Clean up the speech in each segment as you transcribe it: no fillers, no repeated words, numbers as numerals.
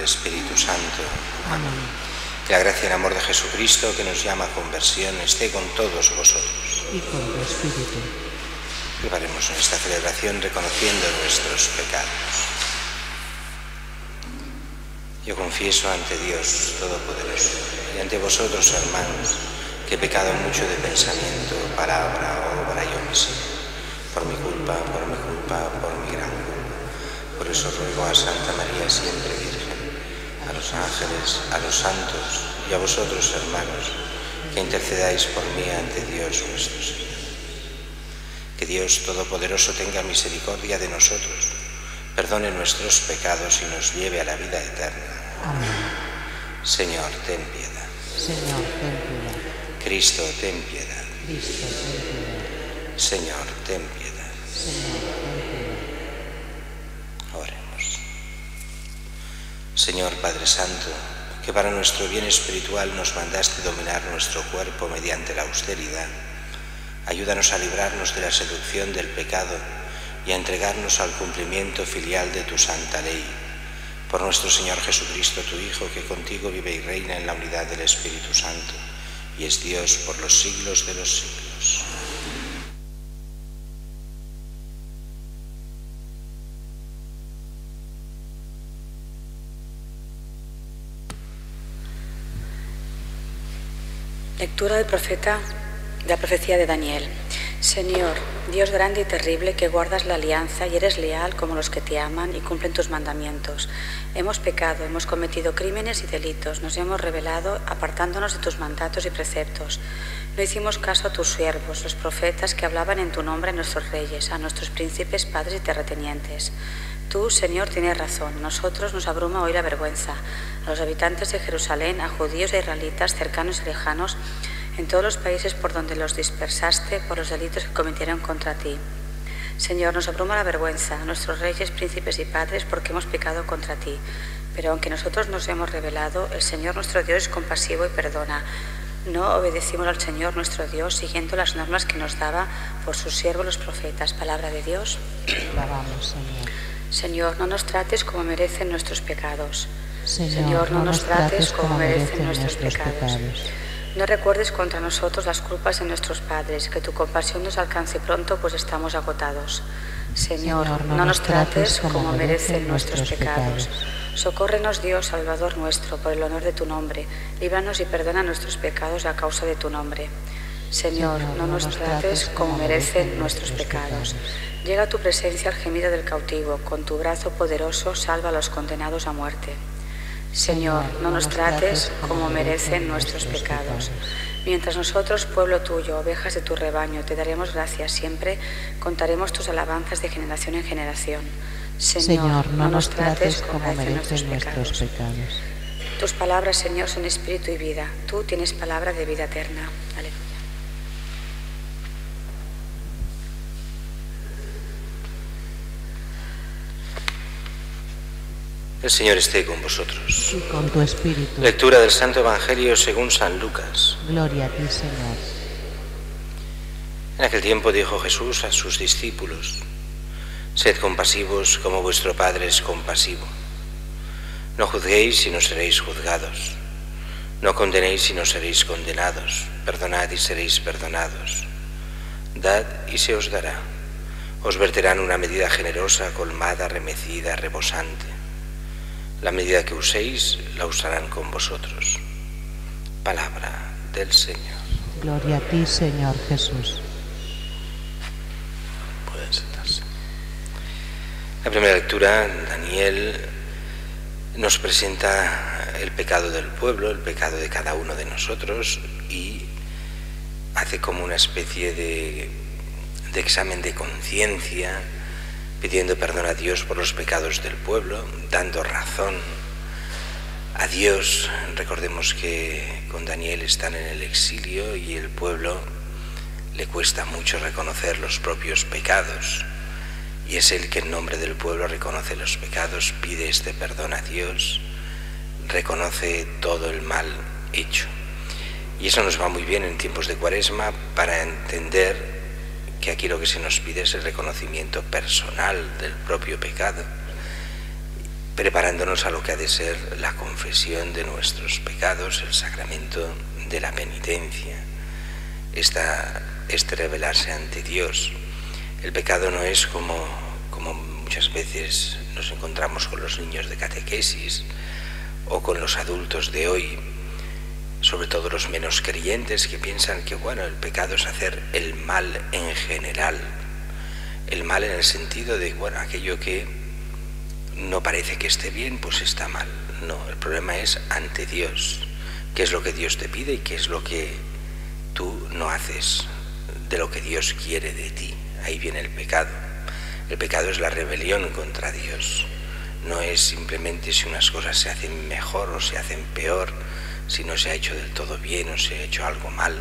Espíritu Santo. Amén. Que la gracia y el amor de Jesucristo, que nos llama a conversión, esté con todos vosotros. Y con tu espíritu. Preparemos esta celebración reconociendo nuestros pecados. Yo confieso ante Dios Todopoderoso y ante vosotros, hermanos, que he pecado mucho de pensamiento, palabra, obra y omisión, por mi culpa, por mi gran culpa. Por eso ruego a Santa María, siempre Virgen, a los ángeles, a los santos y a vosotros, hermanos, que intercedáis por mí ante Dios nuestro Señor. Que Dios Todopoderoso tenga misericordia de nosotros, perdone nuestros pecados y nos lleve a la vida eterna. Amén. Señor, ten piedad. Señor, ten piedad. Cristo, ten piedad. Cristo, ten piedad. Señor, ten piedad. Señor, ten piedad. Oremos. Señor Padre Santo, que para nuestro bien espiritual nos mandaste dominar nuestro cuerpo mediante la austeridad, ayúdanos a librarnos de la seducción del pecado y a entregarnos al cumplimiento filial de tu santa ley. Por nuestro Señor Jesucristo, tu Hijo, que contigo vive y reina en la unidad del Espíritu Santo, y es Dios por los siglos de los siglos. Lectura del profeta de la profecía de Daniel. Señor, Dios grande y terrible, que guardas la alianza y eres leal como los que te aman y cumplen tus mandamientos. Hemos pecado, hemos cometido crímenes y delitos, nos hemos rebelado apartándonos de tus mandatos y preceptos. No hicimos caso a tus siervos, los profetas que hablaban en tu nombre a nuestros reyes, a nuestros príncipes, padres y terratenientes. Tú, Señor, tienes razón. Nosotros nos abruma hoy la vergüenza. A los habitantes de Jerusalén, a judíos e israelitas, cercanos y lejanos, en todos los países por donde los dispersaste por los delitos que cometieron contra ti. Señor, nos abruma la vergüenza, a nuestros reyes, príncipes y padres, porque hemos pecado contra ti. Pero aunque nosotros nos hemos rebelado, el Señor nuestro Dios es compasivo y perdona. No obedecimos al Señor nuestro Dios siguiendo las normas que nos daba por sus siervos los profetas. Palabra de Dios. Alabamos, Señor. Señor, no nos trates como merecen nuestros pecados. Señor, no nos trates como merecen nuestros pecados. No recuerdes contra nosotros las culpas de nuestros padres, que tu compasión nos alcance pronto, pues estamos agotados. Señor, no nos trates como merecen nuestros pecados. Socórrenos, Dios, Salvador nuestro, por el honor de tu nombre. Líbranos y perdona nuestros pecados a causa de tu nombre. Señor, no nos trates como merecen nuestros pecados. Llega a tu presencia el gemido del cautivo, con tu brazo poderoso salva a los condenados a muerte. Señor, no nos trates como merecen nuestros pecados. Mientras nosotros, pueblo tuyo, ovejas de tu rebaño, te daremos gracias siempre, contaremos tus alabanzas de generación en generación. Señor, no nos trates como merecen nuestros pecados. Tus palabras, Señor, son espíritu y vida. Tú tienes palabra de vida eterna. Aleluya. El Señor esté con vosotros. Y con tu espíritu. Lectura del Santo Evangelio según San Lucas. Gloria a ti, Señor. En aquel tiempo dijo Jesús a sus discípulos: Sed compasivos como vuestro Padre es compasivo. No juzguéis y no seréis juzgados. No condenéis y no seréis condenados. Perdonad y seréis perdonados. Dad y se os dará. Os verterán una medida generosa, colmada, remecida, rebosante. La medida que uséis, la usarán con vosotros. Palabra del Señor. Gloria a ti, Señor Jesús. Pueden sentarse. La primera lectura, Daniel nos presenta el pecado del pueblo, el pecado de cada uno de nosotros, y hace como una especie de examen de conciencia, pidiendo perdón a Dios por los pecados del pueblo, dando razón a Dios. Recordemos que con Daniel están en el exilio y el pueblo le cuesta mucho reconocer los propios pecados, y es él que en nombre del pueblo reconoce los pecados, pide este perdón a Dios, reconoce todo el mal hecho. Y eso nos va muy bien en tiempos de Cuaresma para entender que aquí lo que se nos pide es el reconocimiento personal del propio pecado, preparándonos a lo que ha de ser la confesión de nuestros pecados, el sacramento de la penitencia, este revelarse ante Dios. El pecado no es como muchas veces nos encontramos con los niños de catequesis o con los adultos de hoy, sobre todo los menos creyentes, que piensan que el pecado es hacer el mal en general, el mal en el sentido de aquello que no parece que esté bien, pues está mal. No, el problema es ante Dios, qué es lo que Dios te pide y qué es lo que tú no haces de lo que Dios quiere de ti. Ahí viene el pecado. El pecado es la rebelión contra Dios. No es simplemente si unas cosas se hacen mejor o se hacen peor, si no se ha hecho del todo bien o se ha hecho algo mal,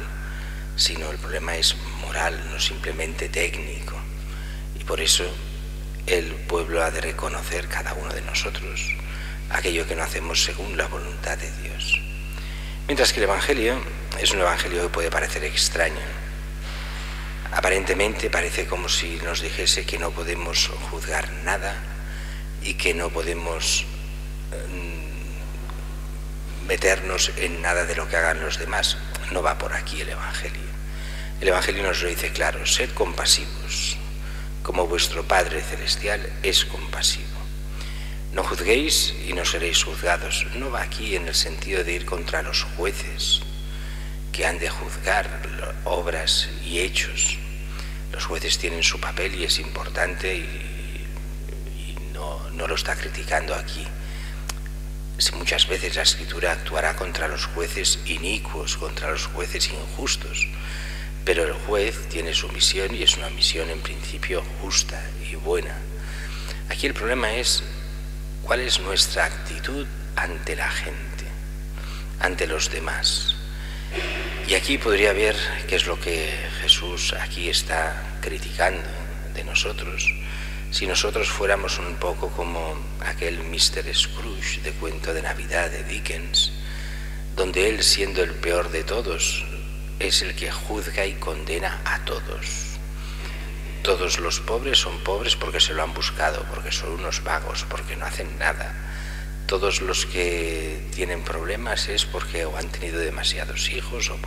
sino el problema es moral, no simplemente técnico. Y por eso el pueblo ha de reconocer, cada uno de nosotros, aquello que no hacemos según la voluntad de Dios. Mientras que el Evangelio es un Evangelio que puede parecer extraño. Aparentemente parece como si nos dijese que no podemos juzgar nada y que no podemos meternos en nada de lo que hagan los demás. No va por aquí el Evangelio. El Evangelio nos lo dice claro: sed compasivos, como vuestro Padre Celestial es compasivo. No juzguéis y no seréis juzgados. No va aquí en el sentido de ir contra los jueces que han de juzgar obras y hechos. Los jueces tienen su papel y es importante y no lo está criticando aquí. Muchas veces la Escritura actuará contra los jueces inicuos, contra los jueces injustos, pero el juez tiene su misión y es una misión en principio justa y buena. Aquí el problema es cuál es nuestra actitud ante la gente, ante los demás. Y aquí podría ver qué es lo que Jesús aquí está criticando de nosotros. Si nosotros fuéramos un poco como aquel Mr. Scrooge de cuento de Navidad de Dickens, donde él, siendo el peor de todos, es el que juzga y condena a todos. Todos los pobres son pobres porque se lo han buscado, porque son unos vagos, porque no hacen nada. Todos los que tienen problemas es porque o han tenido demasiados hijos o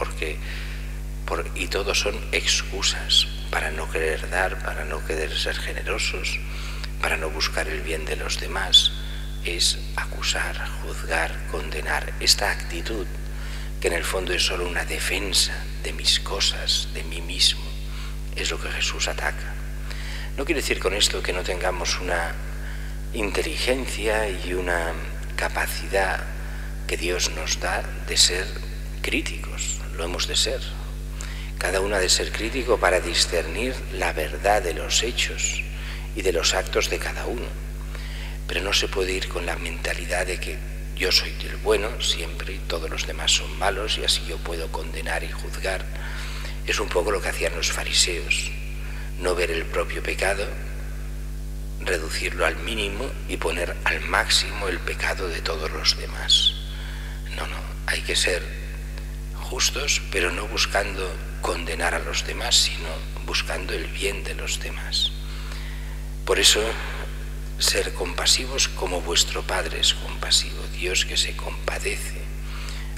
y todos son excusas para no querer dar, para no querer ser generosos, para no buscar el bien de los demás. Es acusar, juzgar, condenar. Esta actitud, que en el fondo es solo una defensa de mis cosas, de mí mismo, es lo que Jesús ataca. No quiere decir con esto que no tengamos una inteligencia y una capacidad que Dios nos da de ser críticos. Lo hemos de ser. Cada uno ha de ser crítico para discernir la verdad de los hechos y de los actos de cada uno. Pero no se puede ir con la mentalidad de que yo soy el bueno siempre y todos los demás son malos y así yo puedo condenar y juzgar. Es un poco lo que hacían los fariseos: no ver el propio pecado, reducirlo al mínimo y poner al máximo el pecado de todos los demás. No, hay que ser justos, pero no buscando condenar a los demás, sino buscando el bien de los demás. Por eso, ser compasivos como vuestro Padre es compasivo, Dios que se compadece.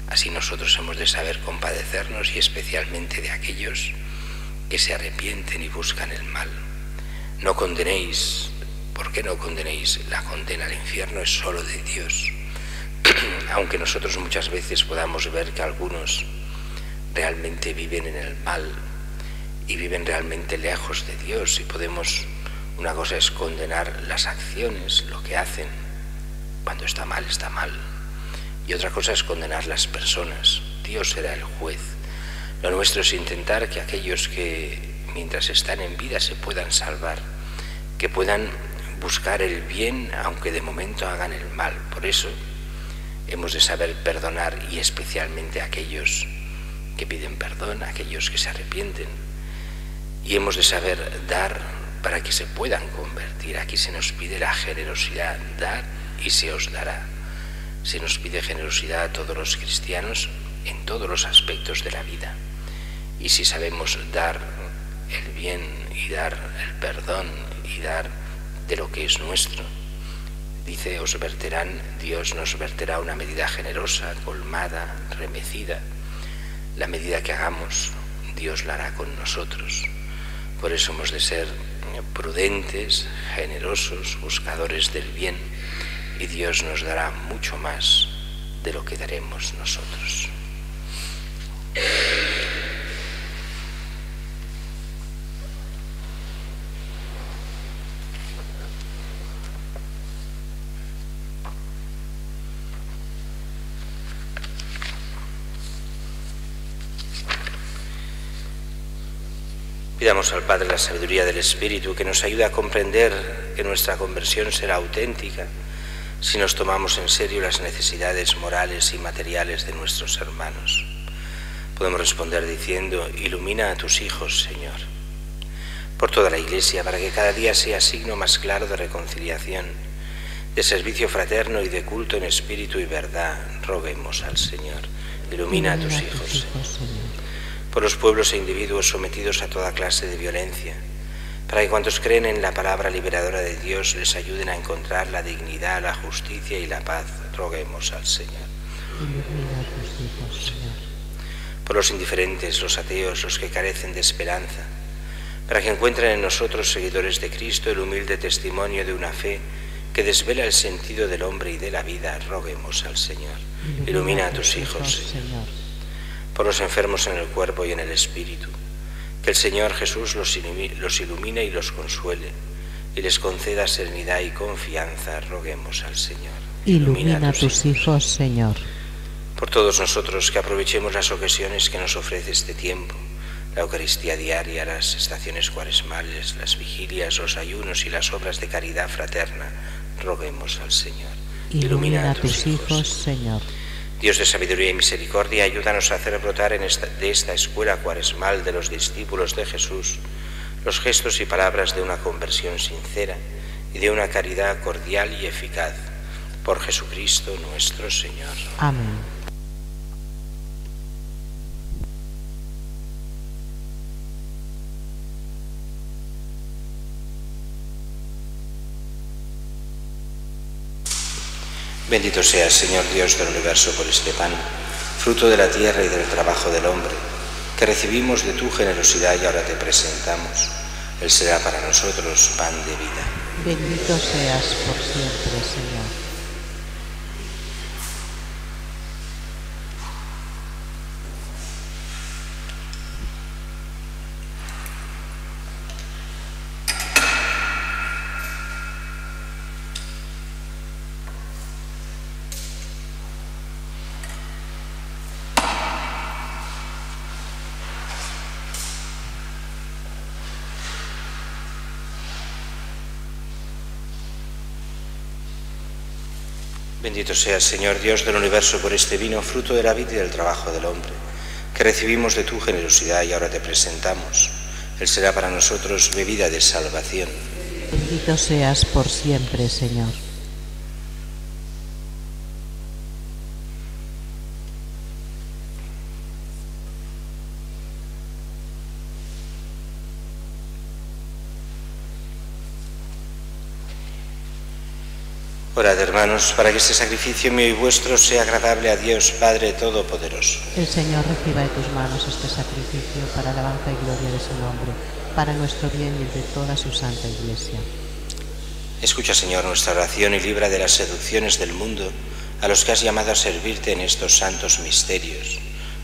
Así nosotros hemos de saber compadecernos y especialmente de aquellos que se arrepienten y buscan el mal. No condenéis. ¿Por qué no condenéis? La condena al infierno es solo de Dios. Aunque nosotros muchas veces podamos ver que algunos realmente viven en el mal y viven realmente lejos de Dios, y una cosa es condenar las acciones, lo que hacen. Cuando está mal, y otra cosa es condenar las personas. Dios será el juez. Lo nuestro es intentar que aquellos que mientras están en vida se puedan salvar, que puedan buscar el bien aunque de momento hagan el mal. Por eso hemos de saber perdonar, y especialmente a aquellos que piden perdón, a aquellos que se arrepienten, y hemos de saber dar para que se puedan convertir. Aquí se nos pide la generosidad: dad y se os dará. Se nos pide generosidad a todos los cristianos en todos los aspectos de la vida. Y si sabemos dar el bien y dar el perdón y dar de lo que es nuestro, dice, Dios nos verterá una medida generosa, colmada, remecida. La medida que hagamos, Dios la hará con nosotros. Por eso hemos de ser prudentes, generosos, buscadores del bien, y Dios nos dará mucho más de lo que daremos nosotros. Pidamos al Padre la sabiduría del Espíritu, que nos ayude a comprender que nuestra conversión será auténtica si nos tomamos en serio las necesidades morales y materiales de nuestros hermanos. Podemos responder diciendo: ilumina a tus hijos, Señor. Por toda la Iglesia, para que cada día sea signo más claro de reconciliación, de servicio fraterno y de culto en espíritu y verdad, roguemos al Señor. Ilumina a tus hijos, Señor. Por los pueblos e individuos sometidos a toda clase de violencia, para que cuantos creen en la palabra liberadora de Dios les ayuden a encontrar la dignidad, la justicia y la paz, roguemos al Señor. Por los indiferentes, los ateos, los que carecen de esperanza, para que encuentren en nosotros, seguidores de Cristo, el humilde testimonio de una fe que desvela el sentido del hombre y de la vida, roguemos al Señor. Ilumina a tus hijos, Señor. Por los enfermos en el cuerpo y en el espíritu, que el Señor Jesús los ilumine y los consuele, y les conceda serenidad y confianza, roguemos al Señor. Ilumina a tus hijos, Señor. Por todos nosotros, que aprovechemos las ocasiones que nos ofrece este tiempo, la Eucaristía diaria, las estaciones cuaresmales, las vigilias, los ayunos y las obras de caridad fraterna, roguemos al Señor. Ilumina a tus hijos, Señor. Dios de sabiduría y misericordia, ayúdanos a hacer brotar de esta escuela cuaresmal de los discípulos de Jesús los gestos y palabras de una conversión sincera y de una caridad cordial y eficaz. Por Jesucristo nuestro Señor. Amén. Bendito seas, Señor Dios del universo, por este pan, fruto de la tierra y del trabajo del hombre, que recibimos de tu generosidad y ahora te presentamos. Él será para nosotros pan de vida. Bendito seas por siempre, Señor. Bendito seas, Señor Dios del universo, por este vino, fruto de la vid y del trabajo del hombre, que recibimos de tu generosidad y ahora te presentamos. Él será para nosotros bebida de salvación. Bendito seas por siempre, Señor. Orad, hermanos, para que este sacrificio mío y vuestro sea agradable a Dios Padre Todopoderoso. El Señor reciba de tus manos este sacrificio para alabanza y gloria de su nombre, para nuestro bien y el de toda su santa Iglesia. Escucha, Señor, nuestra oración y libra de las seducciones del mundo a los que has llamado a servirte en estos santos misterios.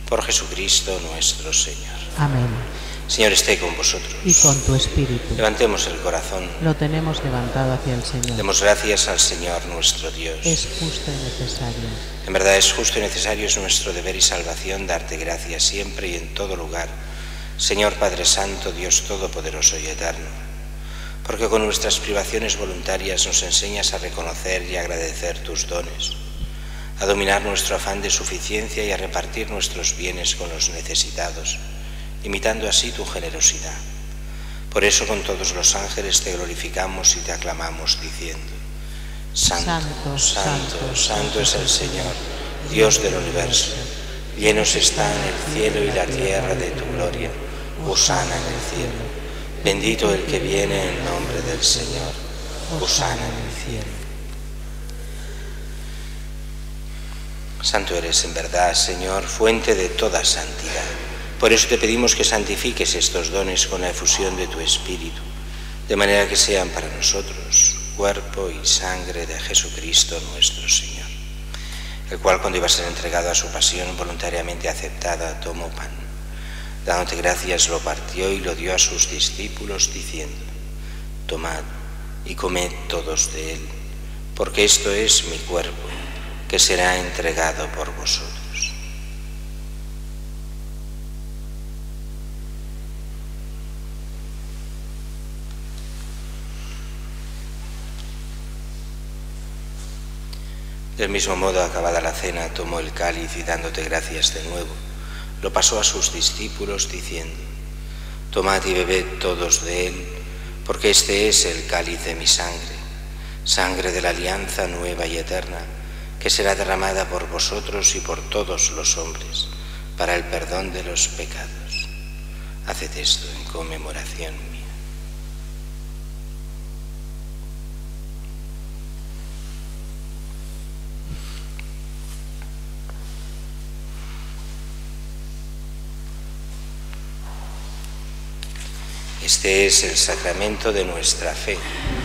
Por Jesucristo nuestro Señor. Amén. Señor, esté con vosotros. Y con tu espíritu. Levantemos el corazón. Lo tenemos levantado hacia el Señor. Demos gracias al Señor nuestro Dios. Es justo y necesario. En verdad es justo y necesario, es nuestro deber y salvación darte gracias siempre y en todo lugar, Señor Padre Santo, Dios Todopoderoso y Eterno, porque con nuestras privaciones voluntarias nos enseñas a reconocer y agradecer tus dones, a dominar nuestro afán de suficiencia y a repartir nuestros bienes con los necesitados, imitando así tu generosidad. Por eso con todos los ángeles te glorificamos y te aclamamos diciendo: Santo, santo, santo es el Señor, Dios del universo. Llenos están el cielo y la tierra de tu gloria. Hosana en el cielo. Bendito el que viene en nombre del Señor. Hosana en el cielo. Santo eres en verdad, Señor, fuente de toda santidad. Por eso te pedimos que santifiques estos dones con la efusión de tu Espíritu, de manera que sean para nosotros cuerpo y sangre de Jesucristo nuestro Señor, el cual, cuando iba a ser entregado a su pasión voluntariamente aceptada, tomó pan. Dándote gracias, lo partió y lo dio a sus discípulos, diciendo: tomad y comed todos de él, porque esto es mi cuerpo, que será entregado por vosotros. Del mismo modo, acabada la cena, tomó el cáliz y, dándote gracias de nuevo, lo pasó a sus discípulos, diciendo: tomad y bebed todos de él, porque este es el cáliz de mi sangre, sangre de la alianza nueva y eterna, que será derramada por vosotros y por todos los hombres, para el perdón de los pecados. Haced esto en conmemoración mía. Este es el sacramento de nuestra fe.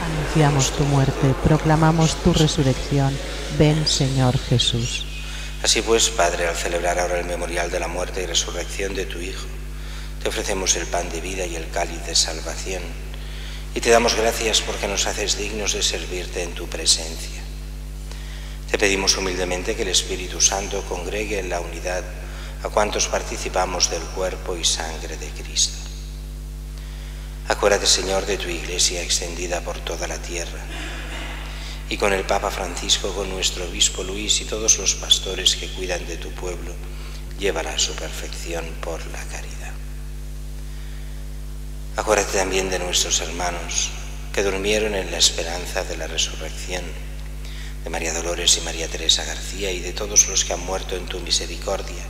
Anunciamos tu muerte, proclamamos tu resurrección. Ven, Señor Jesús. Así pues, Padre, al celebrar ahora el memorial de la muerte y resurrección de tu Hijo, te ofrecemos el pan de vida y el cáliz de salvación, y te damos gracias porque nos haces dignos de servirte en tu presencia. Te pedimos humildemente que el Espíritu Santo congregue en la unidad a cuantos participamos del cuerpo y sangre de Cristo. Acuérdate, Señor, de tu Iglesia extendida por toda la tierra, y con el Papa Francisco, con nuestro obispo Luis y todos los pastores que cuidan de tu pueblo, llévala a su perfección por la caridad. Acuérdate también de nuestros hermanos que durmieron en la esperanza de la resurrección, de María Dolores y María Teresa García y de todos los que han muerto en tu misericordia.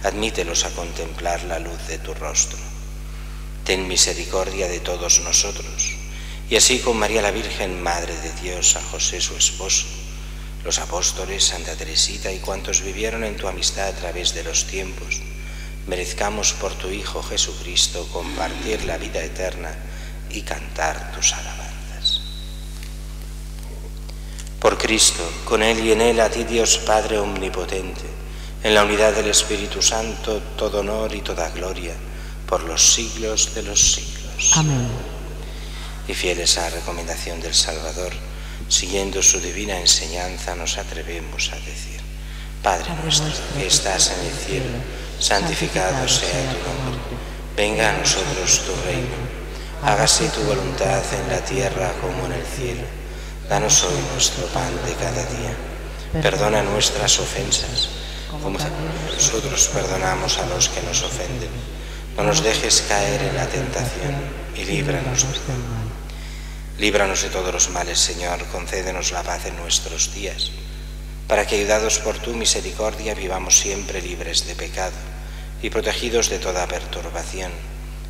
Admítelos a contemplar la luz de tu rostro. Ten misericordia de todos nosotros, y así con María la Virgen, Madre de Dios, a José su esposo, los apóstoles, Santa Teresita y cuantos vivieron en tu amistad a través de los tiempos, merezcamos por tu Hijo Jesucristo compartir la vida eterna y cantar tus alabanzas. Por Cristo, con Él y en Él, a ti, Dios Padre omnipotente, en la unidad del Espíritu Santo, todo honor y toda gloria, por los siglos de los siglos. Amén. Y fieles a la recomendación del Salvador, siguiendo su divina enseñanza, nos atrevemos a decir: Padre nuestro, que estás en el cielo, santificado sea tu nombre. Venga a nosotros tu reino. Hágase tu voluntad en la tierra como en el cielo. Danos hoy nuestro pan de cada día. Perdona nuestras ofensas, como nosotros perdonamos a los que nos ofenden. No nos dejes caer en la tentación y líbranos del mal. Líbranos de todos los males, Señor, concédenos la paz en nuestros días, para que, ayudados por tu misericordia, vivamos siempre libres de pecado y protegidos de toda perturbación,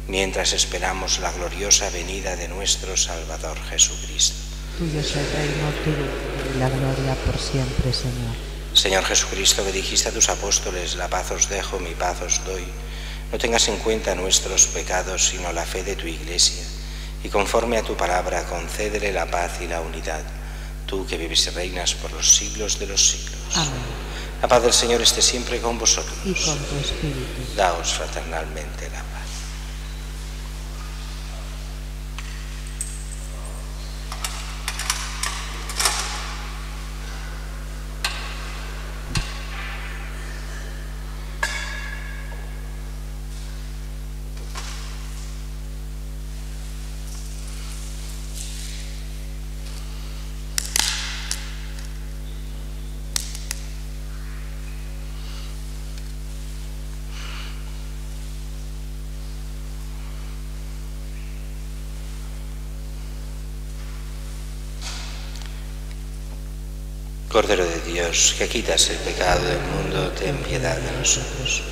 mientras esperamos la gloriosa venida de nuestro Salvador Jesucristo. Tuyo es el reino, tuyo y la gloria por siempre, Señor. Señor Jesucristo, que dijiste a tus apóstoles: la paz os dejo, mi paz os doy. No tengas en cuenta nuestros pecados, sino la fe de tu Iglesia, y conforme a tu palabra, concédele la paz y la unidad, tú que vives y reinas por los siglos de los siglos. Amén. La paz del Señor esté siempre con vosotros. Y con tu espíritu. Daos fraternalmente la paz. Cordero de Dios, que quitas el pecado del mundo, ten piedad de nosotros.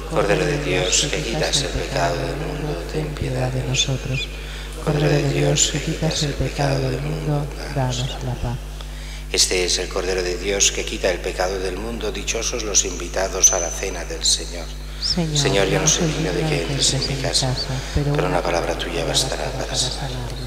Cordero de Dios, que quitas el pecado del mundo, ten piedad de nosotros. Cordero de Dios, que quitas el pecado del mundo, danos la paz. Este es el Cordero de Dios que quita el pecado del mundo. Dichosos los invitados a la cena del Señor. Señor, yo no soy digno de que entres en mi casa, pero una palabra tuya bastará para sanarme.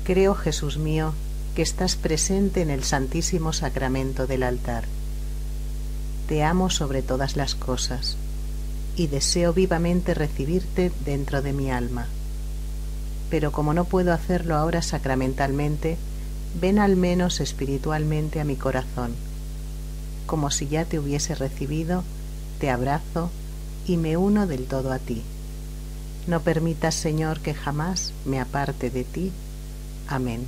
Creo, Jesús mío, que estás presente en el Santísimo Sacramento del altar. Te amo sobre todas las cosas y deseo vivamente recibirte dentro de mi alma. Pero como no puedo hacerlo ahora sacramentalmente, ven al menos espiritualmente a mi corazón. Como si ya te hubiese recibido, te abrazo y me uno del todo a ti. No permitas, Señor, que jamás me aparte de ti. Amén.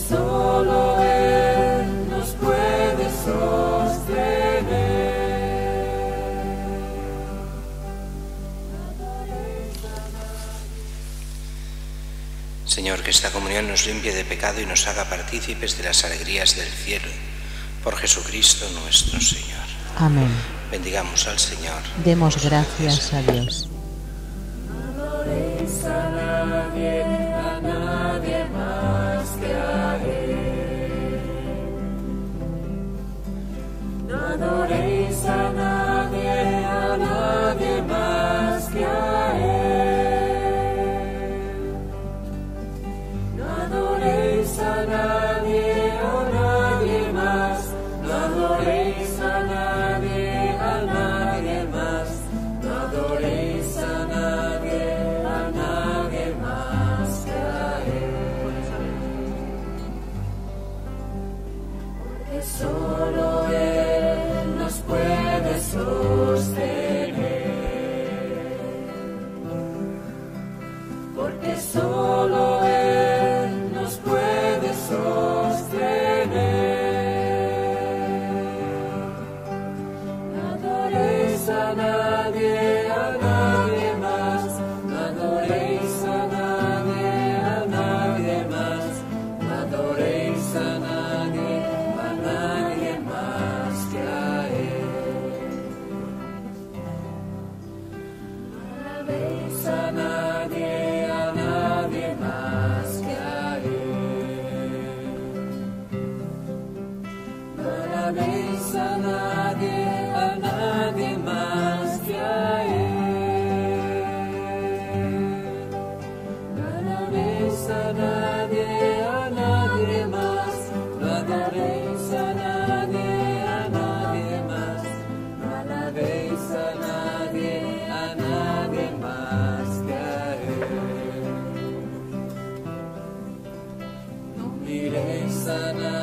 Solo Él nos puede sostener. Señor, que esta comunión nos limpie de pecado y nos haga partícipes de las alegrías del cielo. Por Jesucristo nuestro Señor. Amén. Bendigamos al Señor. Demos gracias a Dios. No adoréis a nadie más que a Él. No adoréis a nadie más que a Él. No adoréis a nadie más. No adoréis a nadie más. No adoréis a nadie más que a Él. Porque solo Él nos puede sostener. Porque solo Él nos puede sostener. No adoréis a nadie más. No adoréis a nadie más. No adoréis a nadie más que a Él. No alabéis a nadie más que a Él. No alabéis a nadie más que a Él. No alabéis a nadie más. No adoréis a nadie más. No alabéis a nadie más que a Él. No miréis a nadie